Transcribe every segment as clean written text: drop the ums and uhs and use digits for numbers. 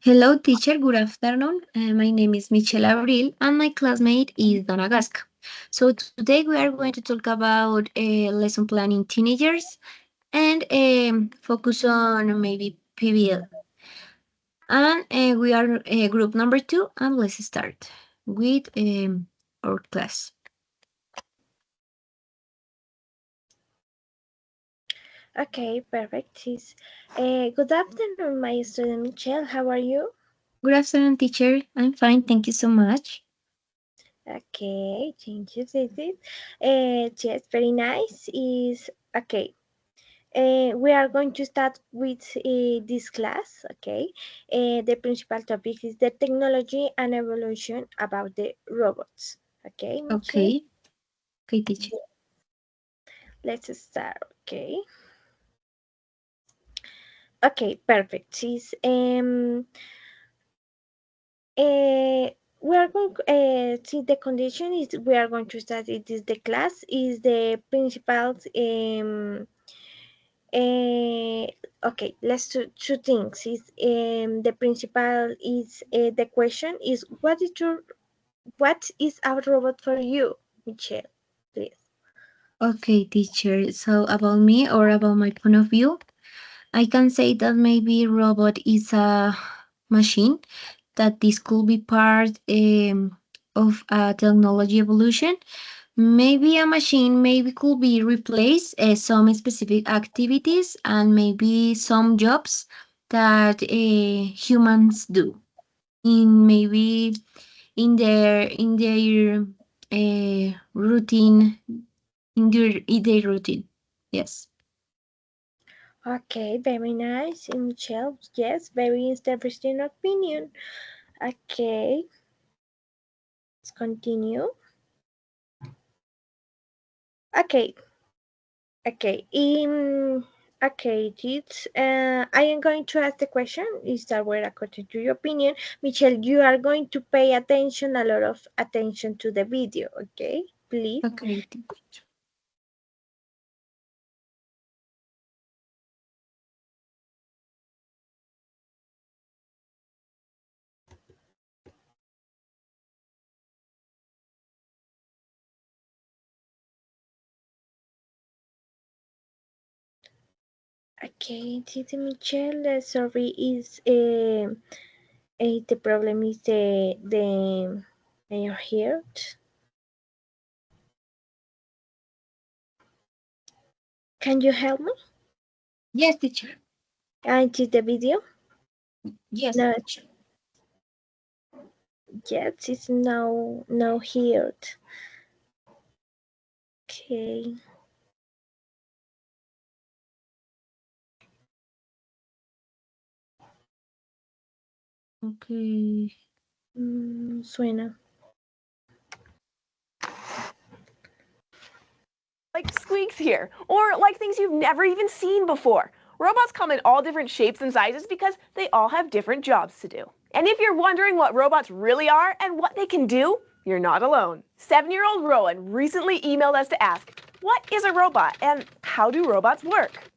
Hello, teacher. Good afternoon. My name is Michelle Abril, and my classmate is Donna Gasca. So today we are going to talk about lesson planning teenagers and focus on maybe PBL. And we are group number 2, and let's start with our class. Okay, perfect. Good afternoon, my student Michelle. How are you? Good afternoon, teacher. I'm fine. Thank you so much. Okay, thank you, Ceci. Yes, very nice. Is okay. We are going to start with this class. Okay. The principal topic is the technology and evolution about the robots. Okay, Michelle. Okay. Okay, teacher. Let's start. Okay. Okay, perfect. Uh, we are going see the condition is we are going to start it is the class is the principals uh, okay, let's do two things is the principal is the question is what is our robot for you, Michelle, please. Okay, teacher. So about me or about my point of view, I can say that maybe robot is a machine, that this could be part of a technology evolution. Maybe a machine maybe could be replace some specific activities and maybe some jobs that humans do in maybe in their routine in their routine. Yes. Okay, very nice, Michelle. Yes, very interesting opinion. Okay, let's continue. Okay. Okay. Okay, it's I am going to ask the question. Is that where according to your opinion, Michelle, you are going to pay attention, a lot of attention to the video, okay? Please. Okay. Okay, Titi Michelle, sorry, is the problem is the your hear. Can you help me? Yes, teacher. I did the video. Yes, No, teacher. yes, it's no heard. Okay. Okay. Suena. Like squeaks here, or like things you've never even seen before. Robots come in all different shapes and sizes because they all have different jobs to do. And if you're wondering what robots really are and what they can do, you're not alone. 7-year-old Rowan recently emailed us to ask, what is a robot and how do robots work?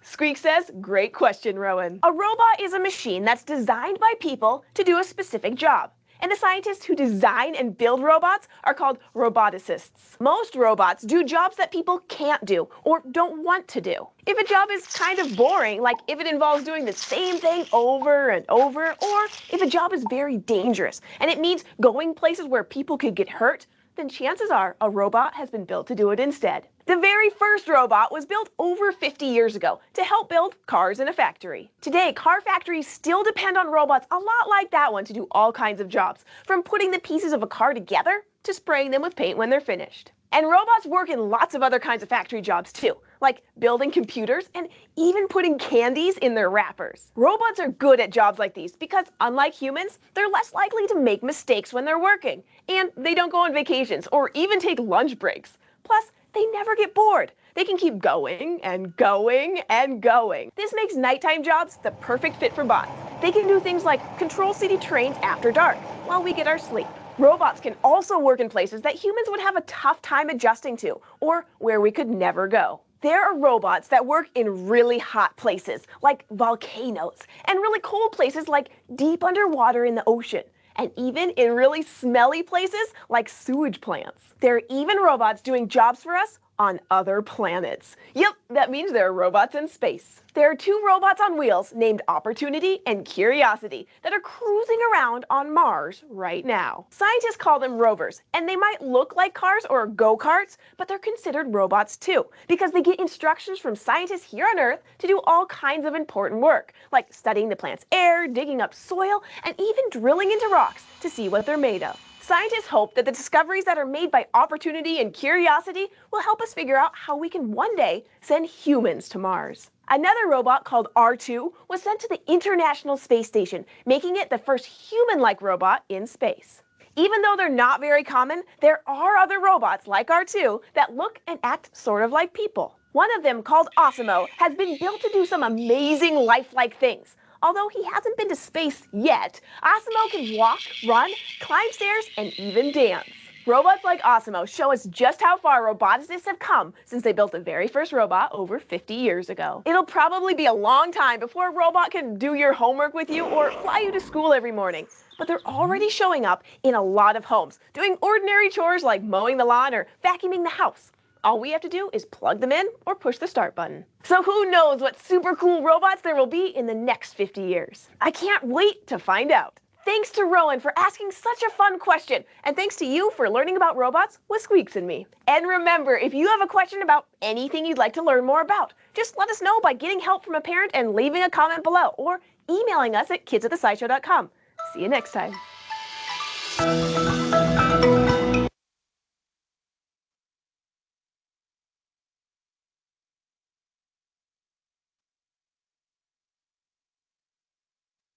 Squeak says, great question, Rowan. A robot is a machine that's designed by people to do a specific job. And the scientists who design and build robots are called roboticists. Most robots do jobs that people can't do or don't want to do. If a job is kind of boring, like if it involves doing the same thing over and over, or if a job is very dangerous and it means going places where people could get hurt, then chances are a robot has been built to do it instead. The very first robot was built over 50 years ago to help build cars in a factory. Today, car factories still depend on robots a lot like that one to do all kinds of jobs, from putting the pieces of a car together to spraying them with paint when they're finished. And robots work in lots of other kinds of factory jobs too, like building computers and even putting candies in their wrappers. Robots are good at jobs like these because, unlike humans, they're less likely to make mistakes when they're working, and they don't go on vacations or even take lunch breaks. Plus, they never get bored. They can keep going and going and going. This makes nighttime jobs the perfect fit for bots. They can do things like control city trains after dark while we get our sleep. Robots can also work in places that humans would have a tough time adjusting to, or where we could never go. There are robots that work in really hot places, like volcanoes, and really cold places like deep underwater in the ocean, and even in really smelly places like sewage plants. There are even robots doing jobs for us on other planets. Yep, that means there are robots in space. There are two robots on wheels named Opportunity and Curiosity that are cruising around on Mars right now. Scientists call them rovers, and they might look like cars or go-karts, but they're considered robots too, because they get instructions from scientists here on Earth to do all kinds of important work, like studying the plant's air, digging up soil, and even drilling into rocks to see what they're made of. Scientists hope that the discoveries that are made by Opportunity and Curiosity will help us figure out how we can one day send humans to Mars. Another robot called R2 was sent to the International Space Station, making it the first human-like robot in space. Even though they're not very common, there are other robots like R2 that look and act sort of like people. One of them, called Osimo, has been built to do some amazing lifelike things. Although he hasn't been to space yet, Osimo can walk, run, climb stairs, and even dance. Robots like Osimo show us just how far roboticists have come since they built the very first robot over 50 years ago. It'll probably be a long time before a robot can do your homework with you or fly you to school every morning. But they're already showing up in a lot of homes, doing ordinary chores like mowing the lawn or vacuuming the house. All we have to do is plug them in or push the start button. So who knows what super cool robots there will be in the next 50 years? I can't wait to find out. Thanks to Rowan for asking such a fun question, and thanks to you for learning about robots with Squeaks and me. And remember, if you have a question about anything you'd like to learn more about, just let us know by getting help from a parent and leaving a comment below, or emailing us at kidsatthescishow.com. See you next time.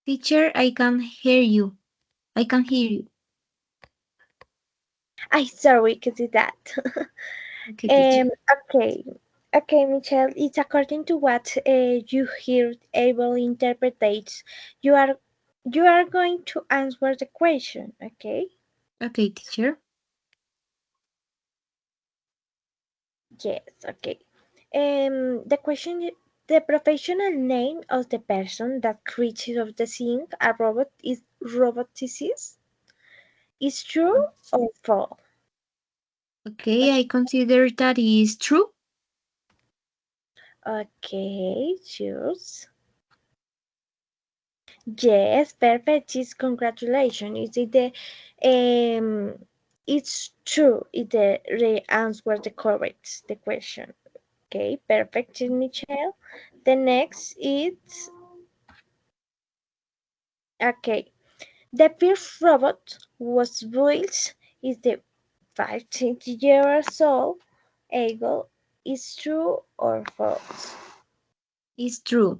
Teacher, I can hear you. I can hear you. Sorry, could do that. Okay, teacher. Okay, Michelle, it's according to what you hear able interpretates. You are going to answer the question, okay? Okay, teacher. Yes, okay. The question is, the professional name of the person that creates of the thing a robot is roboticist. Is true or false? Okay, I consider that is true. Okay, choose. Yes, perfect. It's congratulations. Is it the it's true. It the answer the correct the question. Okay, perfect, Michelle. The next is okay. The first robot was built is the 15 years old ago. Is true or false? It's true.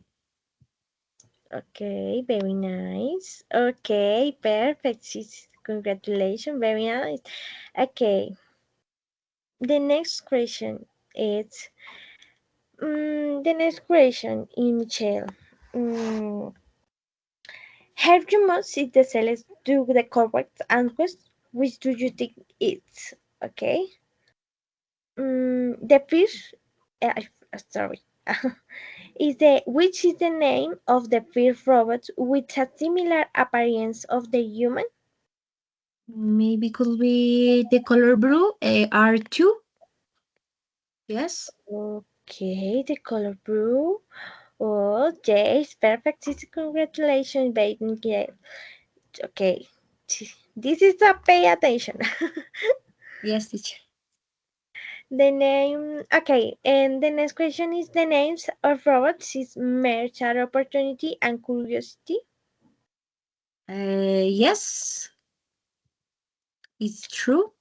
Okay, very nice. Okay, perfect. Congratulations, very nice. Okay, the next question is the next question in Michelle. Have you must see the cells do the correct answers? Which do you think it's okay? The fish, sorry, is the which is the name of the first robot with a similar appearance of the human? Maybe could be the color blue, R2. Yes. Okay, the color blue. Oh, yes, perfect. Congratulations, baby girl. Okay, this is a pay attention. Yes, teacher. The name, okay, and the next question is the names of robots is Merge, Opportunity, and Curiosity. Yes. It's true.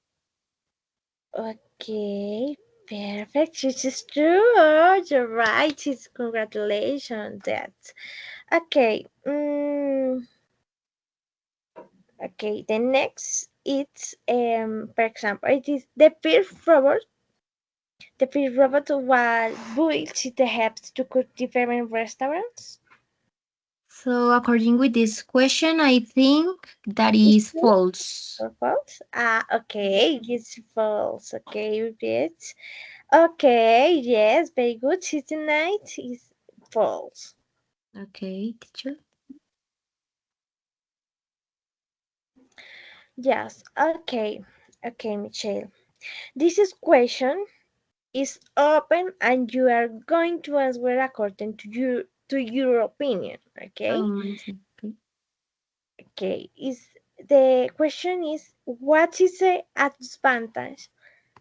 Okay, perfect. This is true. Oh, you're right. It's congratulations. That's okay. Okay. The next it's for example, it is the first robot. The first robot was built to help to cook different restaurants. So according with this question, I think that Is is true false. or false? Okay, it's false. Okay, repeat. Okay, yes, very good. City night is false. Okay, teacher. Yes, okay. Okay, Michelle. This is question is open and you are going to answer according to your opinion, okay? Amazing. Okay. Okay, is the question is what is the advantage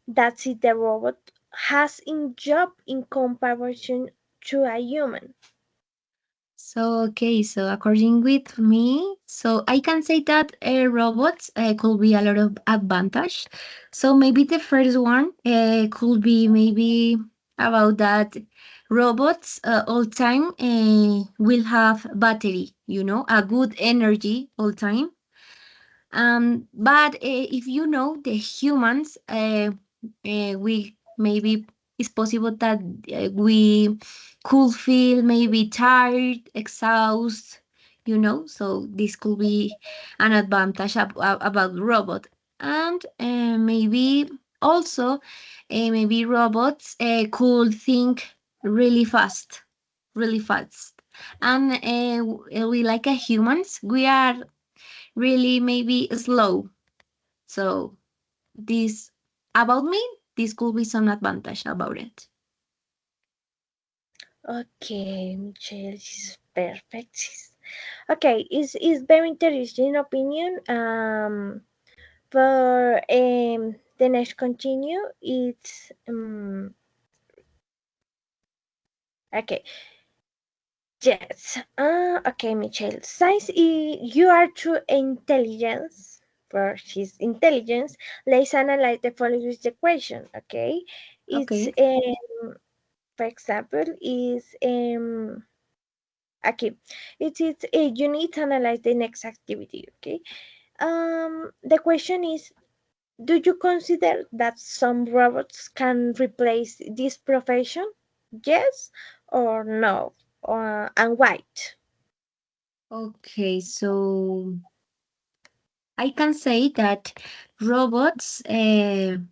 that the robot has in job in comparison to a human? So, okay, so according with me, so I can say that robots could be a lot of advantage. So maybe the first one could be maybe about that robots all time will have battery, a good energy all time. But if you know the humans, we maybe it's possible that we could feel maybe tired, exhausted, So this could be an advantage about robot, and maybe also maybe robots could think really fast, really fast, and we like a humans, we are really maybe slow. So this about me, this could be some advantage about it. Okay, Michelle, this is perfect. Okay, is very interesting opinion. For the next continue, it's okay. Yes. Okay, Michelle. Since you are true intelligence, for his intelligence, let's analyze the following equation. Okay, it's Okay. for example is okay. It is you need to analyze the next activity. Okay. The question is, do you consider that some robots can replace this profession? Yes or no? And why? Okay, so I can say that robots can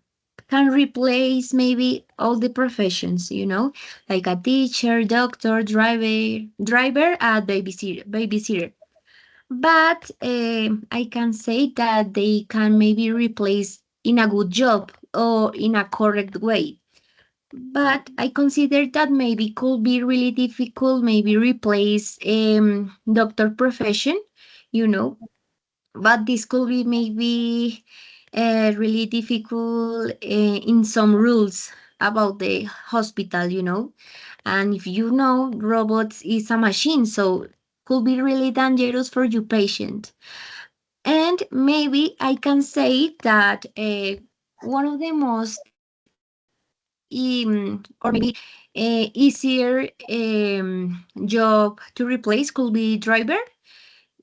replace maybe all the professions, like a teacher, doctor, driver, and babysitter. But I can say that they can maybe replace in a good job or in a correct way. But I consider that maybe could be really difficult, maybe replace doctor profession, you know. But this could be maybe really difficult in some rules about the hospital, And if you know, robots is a machine, so could be really dangerous for your patient. And maybe I can say that one of the most or maybe easier job to replace could be driver,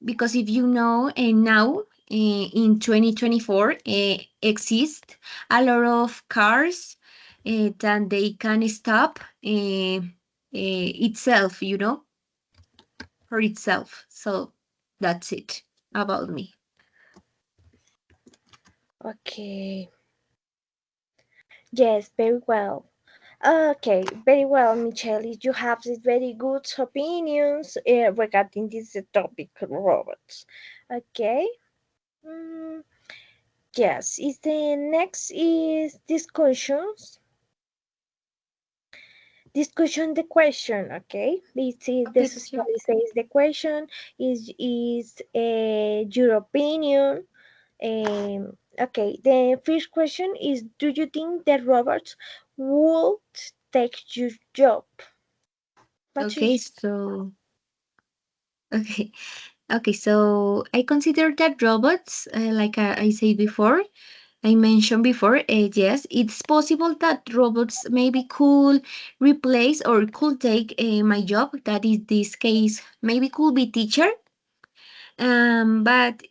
because if you know, now in 2024 exist a lot of cars that they can stop itself, for itself. So that's it about me. Okay. Yes, very well. Okay, very well, Michelle. You have these very good opinions regarding this topic, robots. Okay. Mm, yes. Is the next is discussions. Discussion the question. Okay. Okay, This teacher. study says the question is your opinion. Okay, the first question is, do you think that robots would take your job? What Okay, is so okay, okay. So I consider that robots, like I said before, I mentioned before, yes, it's possible that robots maybe could replace or could take my job. That is this case, maybe could be teacher, but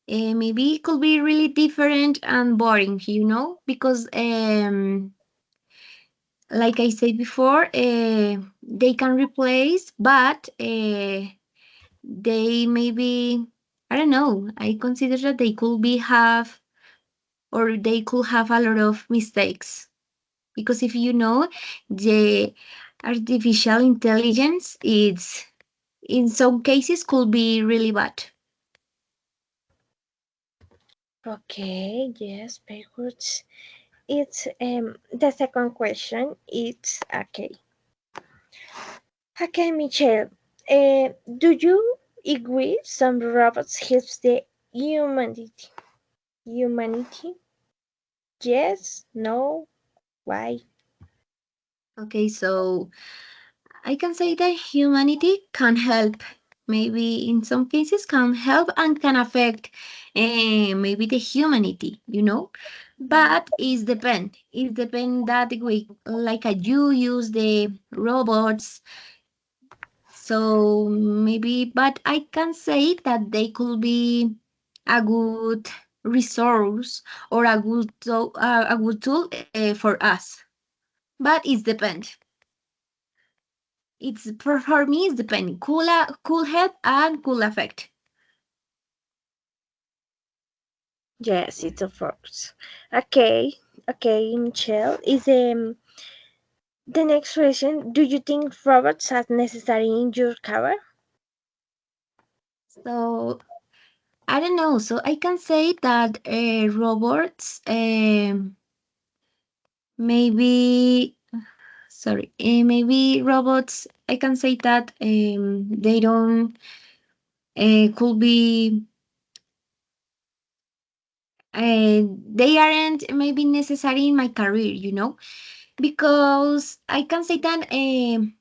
maybe it could be really different and boring, because like I said before, they can replace, but they maybe, I don't know. I consider that they could have a lot of mistakes. because if you know, the artificial intelligence, it's in some cases could be really bad. Okay, yes, very good. It's the second question. It's okay. Okay, Michelle. Do you agree some robots helps the humanity? Humanity? Yes, no, why? Okay, so I can say that humanity can help. Maybe in some cases can help and can affect maybe the humanity, you know. But it's depend. It depend that we like you use the robots. So maybe, but I can say that they could be a good resource or a good tool for us. But it's depend. It's for me. It's depending. Cool help and cool affect. Yes, it's of course. Okay, okay, Michelle. Is the next question? Do you think robots are necessary in your career? So I don't know. So I can say that robots maybe sorry maybe robots. I can say that they don't could be they aren't maybe necessary in my career. You know, because I can say that in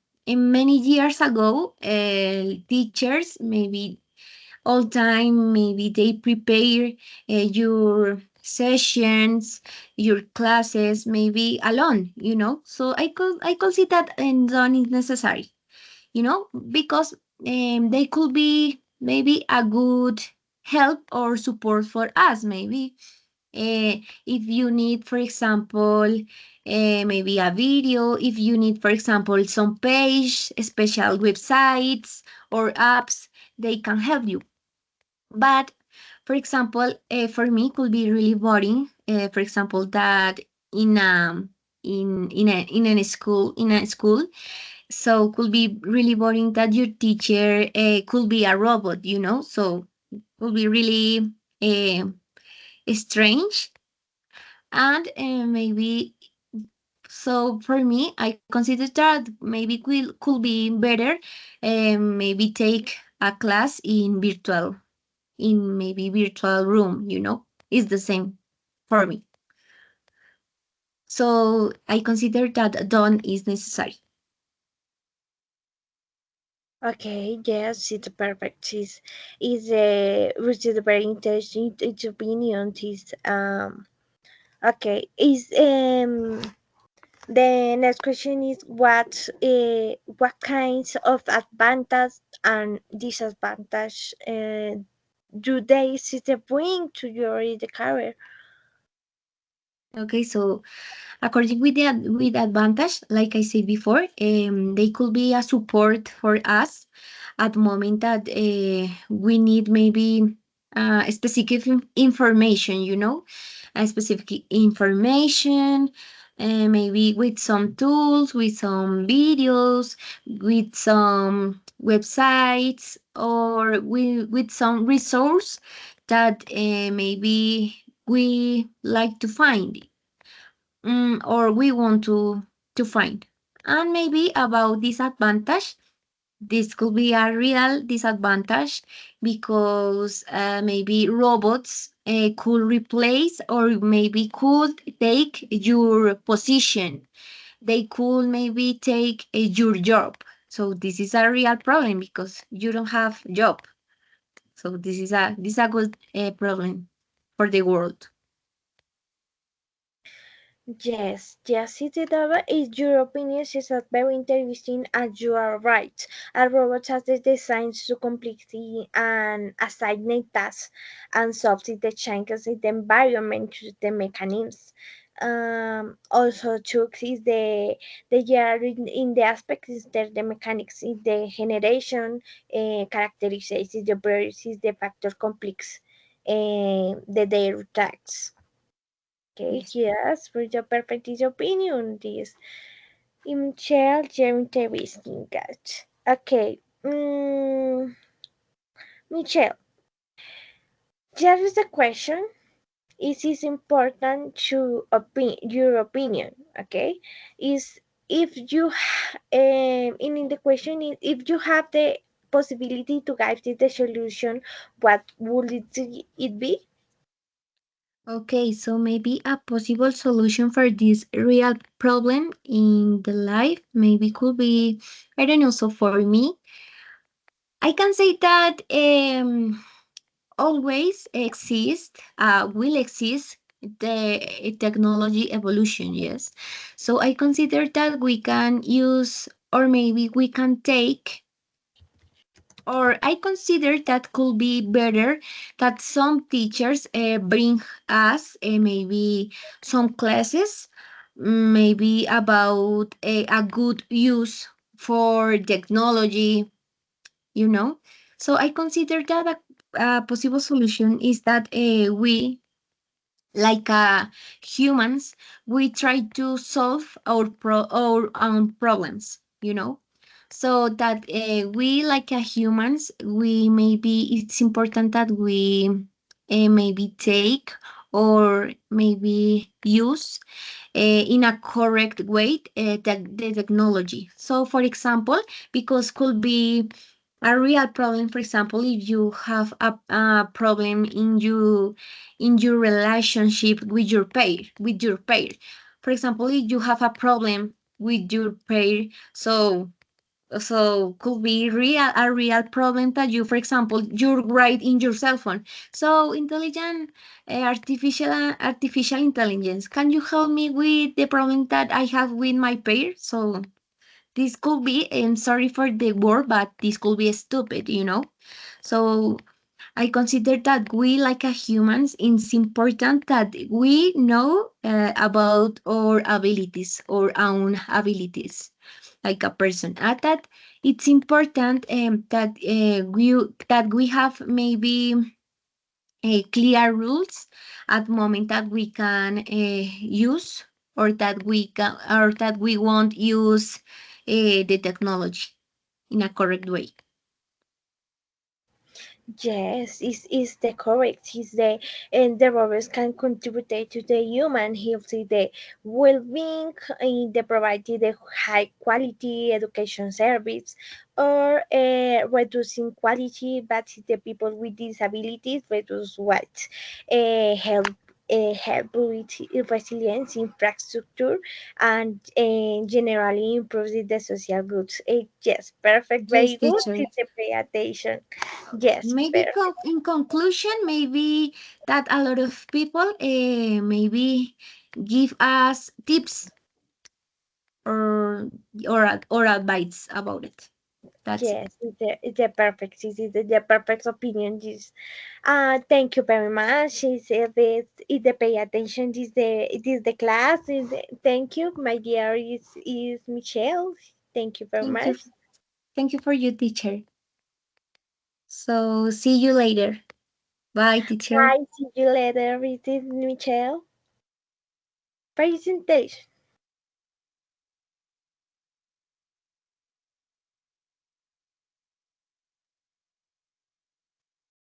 many years ago, teachers maybe all time maybe they prepare your sessions, your classes maybe alone. You know, so I could see that and done is necessary. You know, because they could be maybe a good help or support for us maybe if you need, for example, maybe a video, if you need, for example, some page, special websites or apps, they can help you. But for example, for me, could be really boring. For example, that in a in a school, so could be really boring that your teacher could be a robot, you know. So could be really uh, strange and maybe so for me I consider that maybe could be better maybe take a class in maybe virtual room, you know, it's the same for me, so I consider that done is necessary. Okay, yes, it's perfect. Is which is very interesting. Its opinion is okay. Is the next question is what kinds of advantage and disadvantage do they system bring to your the career? Okay, so according with advantage, like I said before, they could be a support for us at the moment that we need maybe specific information, you know, a specific information, maybe with some tools, with some videos, with some websites, or with some resource that maybe we like to find or we want to find. And maybe about disadvantage, this could be a real disadvantage because maybe robots could replace or maybe could take your position. They could maybe take your job. So this is a real problem because you don't have job. So this is a good problem for the world. Yes, yes, it is your opinion is that very interesting and you are right. A robot has the designs to complete and assign tasks and solve the changes in the environment to the mechanisms. Also checks is the year in the aspects is the mechanics is the generation characteristics is the various is the factor complex the their tasks. Okay, Yes. yes, for your perfect is opinion. This Michelle, you're interesting, guys. Okay, Michelle, here is a question. It is important to your opinion. Okay, is if you in the question is if you have the possibility to guide the solution, what would it be? Okay, so maybe a possible solution for this real problem in the life maybe could be, I don't know, so for me, I can say that always exist, will exist the technology evolution, yes. So I consider that we can use, or maybe we can take, or I consider that could be better that some teachers bring us maybe some classes, maybe about a good use for technology, you know. So I consider that a possible solution is that we, like humans, we try to solve our own problems, you know. So that we, like humans, we maybe it's important that we maybe take or maybe use in a correct way the technology. So for example, because could be a real problem, for example, if you have a problem in your relationship with your pair. For example, if you have a problem with your pair, so could be a real problem that you, for example, you write in your cell phone. So intelligent artificial intelligence, can you help me with the problem that I have with my pair? So this could be, I'm sorry for the word, but this could be stupid, you know. So I consider that we, like a humans, it's important that we know about our abilities, our own abilities, like a person. At that, it's important that we have maybe clear rules at the moment that we can use, or that we won't use the technology in a correct way. Yes, is the correct. Is the and the robots can contribute to the human health, the well-being, in the providing the high quality education service, or reducing quality, but the people with disabilities reduce what help. Help with resilience infrastructure and generally improves the social goods. Yes, perfect, Yes, very good. teacher. It's a pay attention. Yes, Maybe perfect. in conclusion, maybe that a lot of people maybe give us tips or or advice about it. That's it. Yes, it's a perfect. It's the perfect opinion. Yes. Thank you very much. It's the pay attention. It is the class. Thank you, my dear. Is Michelle. Thank you very Thank you. much. Thank you for your teacher. So see you later. Bye, teacher. Bye. See you later. It is Michelle. Presentation.